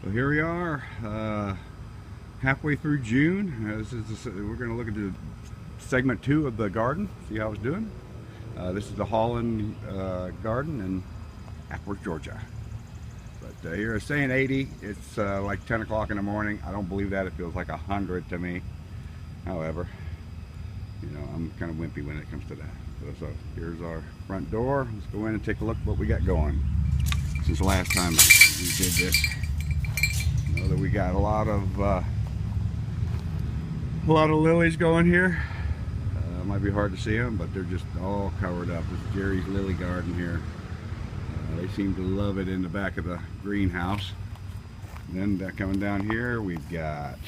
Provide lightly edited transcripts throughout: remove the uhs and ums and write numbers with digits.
Well, here we are, halfway through June. We're going to look at the segment 2 of the garden, see how it's doing. This is the Holland garden in Ackworth, Georgia. But here it's saying 80. It's like 10 o'clock in the morning. I don't believe that. It feels like 100 to me. However, you know, I'm kind of wimpy when it comes to that. So here's our front door. Let's go in and take a look at what we got going. Since the last time we did this, you know that we got a lot of lilies going here. Might be hard to see them, but they're just all covered up. This is Jerry's lily garden here. They seem to love it in the back of the greenhouse. And then coming down here, we've got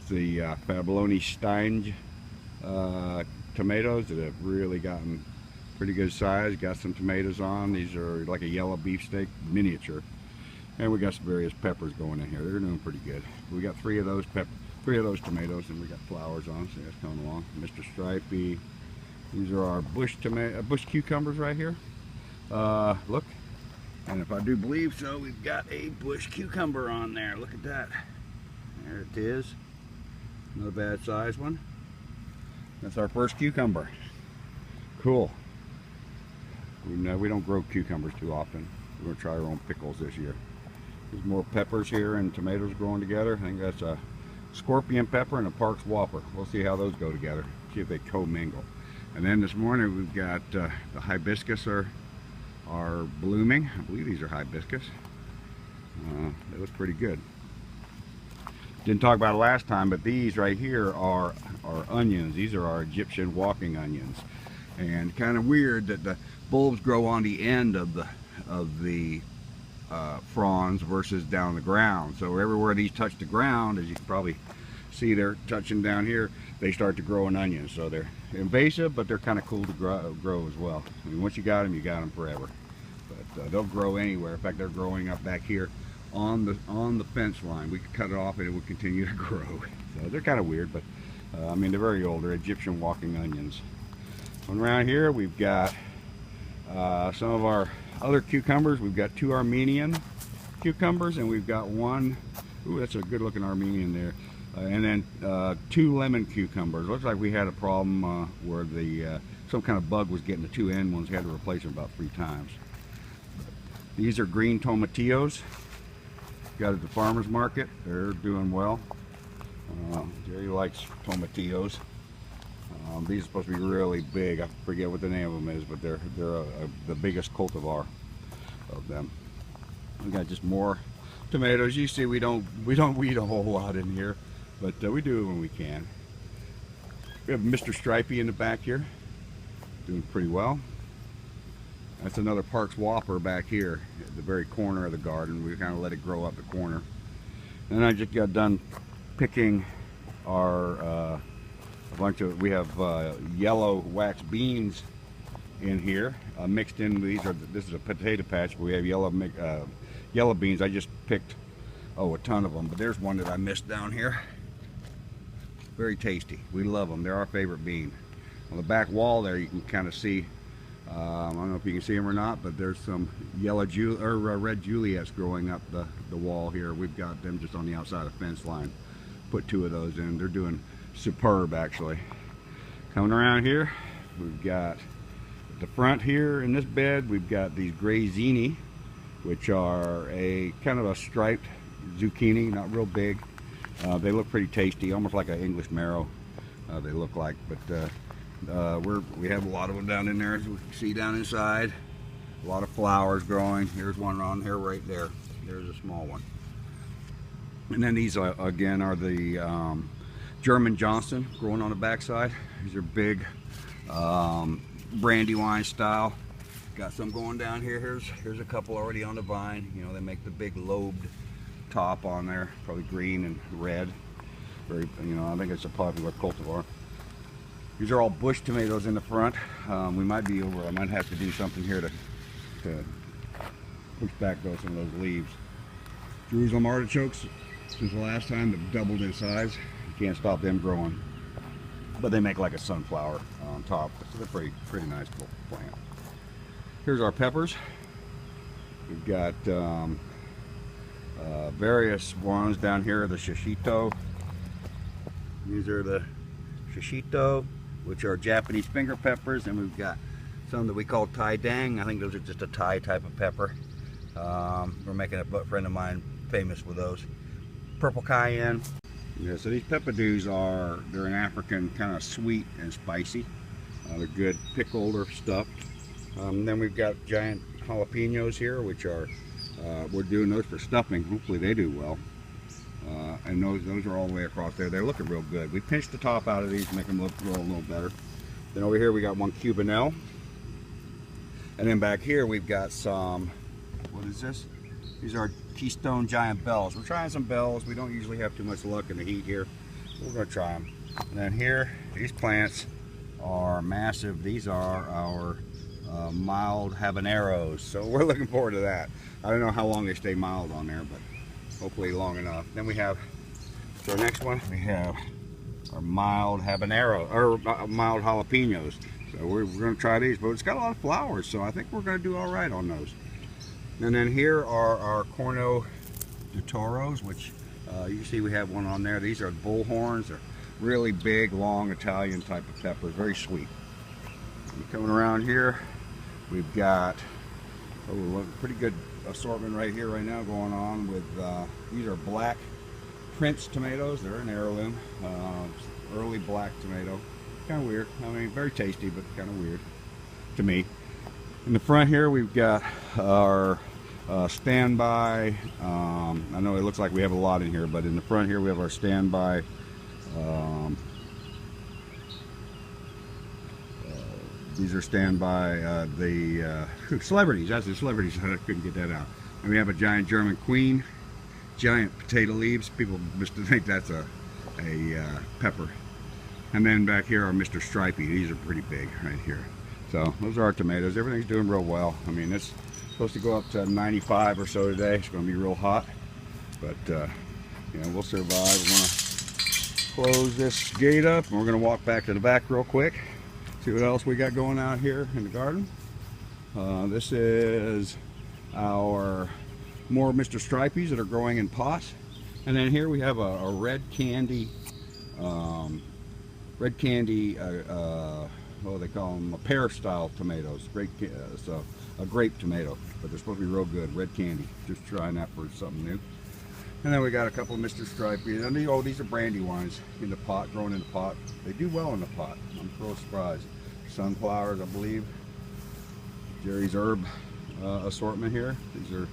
the Faboloni Stein tomatoes that have really gotten pretty good size. Got some tomatoes on. These are like a yellow beefsteak miniature. And we got some various peppers going in here. They're doing pretty good. We got three of those tomatoes, and we got flowers on. So that's coming along. Mr. Stripey. These are our bush cucumbers right here. Look, and if I do believe so, we've got a bush cucumber on there. Look at that. There it is. Not a bad size one. That's our first cucumber. Cool. We don't grow cucumbers too often. We're going to try our own pickles this year. There's more peppers here and tomatoes growing together. I think that's a scorpion pepper and a Park's Whopper. We'll see how those go together. See if they commingle. And then this morning we've got the hibiscus are blooming. I believe these are hibiscus. They look pretty good. Didn't talk about it last time, but these right here are onions. These are our Egyptian walking onions. And kind of weird that the bulbs grow on the end of the fronds versus down the ground. So everywhere these touch the ground, as you can probably see, they're touching down here, they start to grow an onion. So they're invasive, but they're kind of cool to grow as well. I mean, once you got them forever. But they'll grow anywhere. In fact, they're growing up back here on the fence line. We could cut it off and it would continue to grow. So they're kind of weird, but I mean, they're very old. They're Egyptian walking onions. And around here we've got some of our other cucumbers. We've got two Armenian cucumbers, and we've got one, ooh, that's a good looking Armenian there, and then two lemon cucumbers. Looks like we had a problem where some kind of bug was getting the two end ones. We had to replace them about 3 times. These are green tomatillos. Got at the farmer's market. They're doing well. Jerry likes tomatillos. These are supposed to be really big. I forget what the name of them is, but they're the biggest cultivar of them. We got just more tomatoes. You see, we don't weed a whole lot in here, but we do it when we can. We have Mr. Stripey in the back here, doing pretty well. That's another Park's Whopper back here at the very corner of the garden. We kind of let it grow up the corner. And I just got done picking our we have yellow wax beans in here, mixed in. This is a potato patch, but we have yellow beans. I just picked a ton of them, but there's one that I missed down here. Very tasty. We love them. They're our favorite bean. On the back wall there, you can kind of see. I don't know if you can see them or not, but there's some red Juliets growing up the wall here. We've got them just on the outside of the fence line. Put 2 of those in. They're doing superb, actually. Coming around here, we've got at the front here in this bed, we've got these gray zini, which are a kind of a striped zucchini, not real big. They look pretty tasty, almost like an English marrow. They look like, but we have a lot of them down in there, as we can see down inside. A lot of flowers growing. Here's one on here right there. There's a small one. And then these again are the German Johnson growing on the backside. These are big brandywine style. Got some going down here. Here's a couple already on the vine. You know, they make the big lobed top on there, probably green and red. Very, you know, I think it's a popular cultivar. These are all bush tomatoes in the front. We might be over. I might have to do something here to push back some of those leaves. Jerusalem artichokes, since the last time, they've doubled in size. You can't stop them growing, but they make like a sunflower on top. So they're pretty nice little plant. Here's our peppers. We've got various ones down here. The shishito. These are the shishito, which are Japanese finger peppers, and we've got some that we call Thai dang. I think those are just a Thai type of pepper. We're making a friend of mine famous with those. Purple cayenne. Yeah, so these peppadews they're an African, kind of sweet and spicy. They're good pickled or stuffed. Then we've got giant jalapenos here, which are we're doing those for stuffing. Hopefully they do well. And those are all the way across there. They're looking real good. We pinched the top out of these to make them grow a little better. Then over here we got one cubanelle. And then back here we've got some, what is this? These are Keystone giant bells. We're trying some bells. We don't usually have too much luck in the heat here. We're going to try them. And then here, these plants are massive. These are our mild habaneros. So we're looking forward to that. I don't know how long they stay mild on there, but hopefully long enough. Then we have, so our next one, we have our mild habanero, or mild jalapenos. So we're going to try these, but it's got a lot of flowers, so I think we're going to do all right on those. And then here are our Corno de Toros, which you see we have one on there. These are bullhorns. They're really big, long Italian type of peppers, very sweet. And coming around here, we've got a pretty good assortment right here, right now going on with, these are black Prince tomatoes. They're an heirloom, early black tomato. Kind of weird. I mean, very tasty, but kind of weird to me. In the front here, we've got our standby. I know it looks like we have a lot in here, but in the front here we have our standby. These are standby celebrities. That's the celebrities. I couldn't get that out. And we have a giant German queen, giant potato leaves. People think that's a pepper. And then back here are Mr. Stripey. These are pretty big right here. So those are our tomatoes. Everything's doing real well. I mean, it's supposed to go up to 95 or so today. It's going to be real hot, but you know, we'll survive. We're going to close this gate up, and we're going to walk back to the back real quick. See what else we got going out here in the garden. This is our more Mr. Stripeys that are growing in pots, and then here we have a red candy. What do they call them? Pear style tomatoes. So a grape tomato, but they're supposed to be real good. Red candy. Just trying that for something new. And then we got a couple of Mr. Stripey. And these are brandywines in the pot, growing in the pot. They do well in the pot. I'm so surprised. Sunflowers, I believe. Jerry's herb assortment here. These are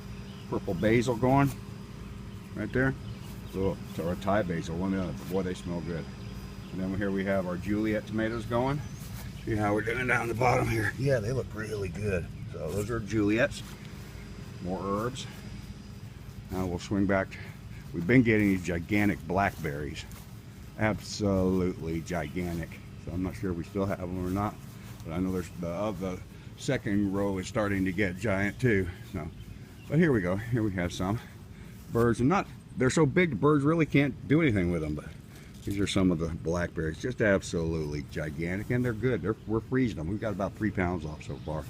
purple basil going right there. So, or Thai basil, one or the other. Boy, they smell good. And then here we have our Juliet tomatoes going. See how we're doing down the bottom here. Yeah, they look really good. So those are Juliets. More herbs. Now we'll swing back. We've been getting these gigantic blackberries. Absolutely gigantic. So I'm not sure if we still have them or not. But I know there's the second row is starting to get giant too. So, but here we go. Here we have some birds, and they're so big the birds really can't do anything with them. But these are some of the blackberries, just absolutely gigantic, and they're good. We're freezing them. We've got about 3 pounds off so far.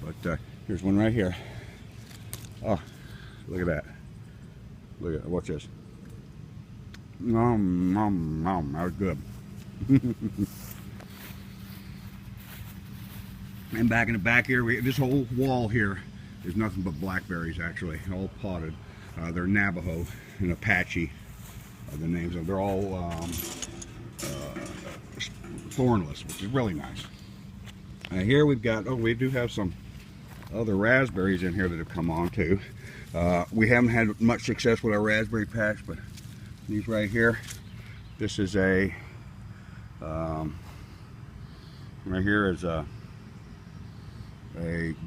But here's one right here. Oh, look at that. Look at that. Watch this. Nom, nom, nom. That was good. And back in the back here, this whole wall here is nothing but blackberries, actually, all potted. They're Navajo and Apache. The names of they're all thornless, which is really nice. Here we've got, we do have some other raspberries in here that have come on too. We haven't had much success with our raspberry patch, but these right here, this is a right here is a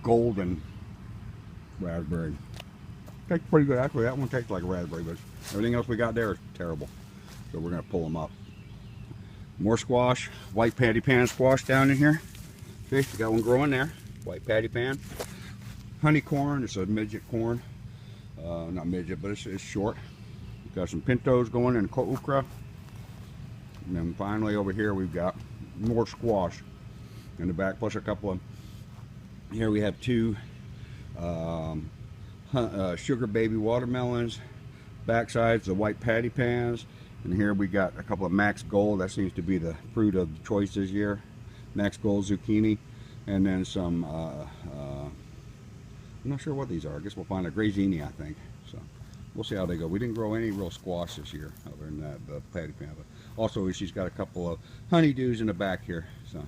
golden raspberry. Tastes pretty good actually. That one tastes like a raspberry, but everything else we got there is terrible. So we're gonna pull them up. More squash, white patty pan squash down in here. See, we got one growing there. White patty pan. Honey corn, it's a midget corn. Not midget, but it's short. We've got some pintos going in okra. And then finally over here we've got more squash in the back, plus a couple of, here we have 2 sugar baby watermelons, Backside's the white patty pans. And here we got a couple of Max Gold. That seems to be the fruit of choice this year. Max Gold zucchini. And then some, I'm not sure what these are. I guess we'll find a Grazini, I think. So we'll see how they go. We didn't grow any real squash this year, other than that, the patty pan. But also, she's got a couple of honeydews in the back here. So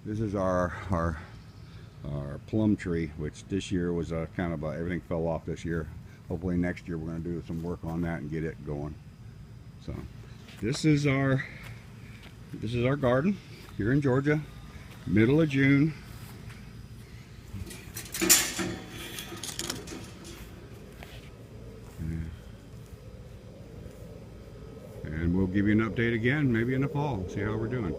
this is our plum tree, which this year was kind of everything fell off this year. Hopefully next year we're going to do some work on that and get it going. So this is our garden here in Georgia, middle of June. And we'll give you an update again, maybe in the fall, see how we're doing.